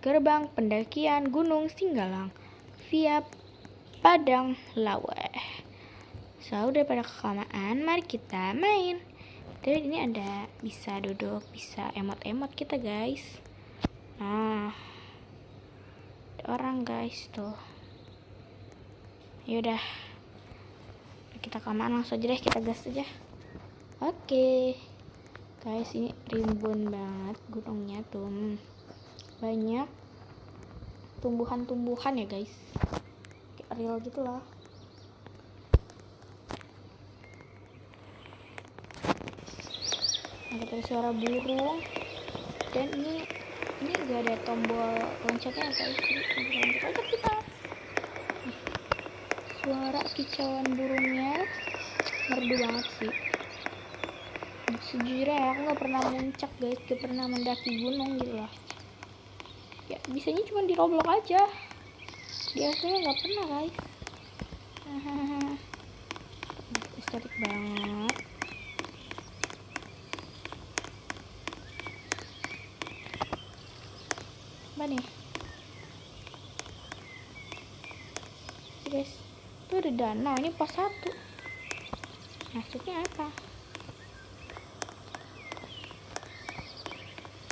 gerbang pendakian Gunung Singgalang via Padang Lawe. So, daripada kelamaan, mari kita main. Jadi ini ada bisa duduk, bisa emot-emot kita guys. Nah, ada orang guys tuh. Yaudah, kita kelamaan langsung aja deh, kita gas aja. Oke. Guys, ini rimbun banget gunungnya tuh. Banyak tumbuhan-tumbuhan ya guys, kayak real gitu loh. Ada suara burung, dan ini gak ada tombol loncatnya guys, jadi loncat kita. Suara kicauan burungnya merdu banget sih. Sejujurnya ya, aku gak pernah muncak guys, gak pernah mendaki gunung gitu loh. Ya bisanya cuma di Roblox aja, biasanya nggak pernah guys. Estetik banget. Apa nih guys, itu ada danau, ini pos 1, masuknya apa?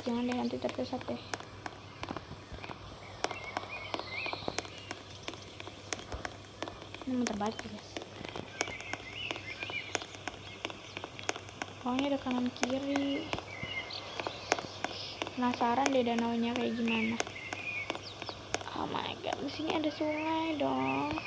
Jangan deh, nanti tersesat deh. Ini muter balik guys. Pokoknya ada kanan kiri. Penasaran deh danaunya kayak gimana. Oh my god, di sini ada sungai dong.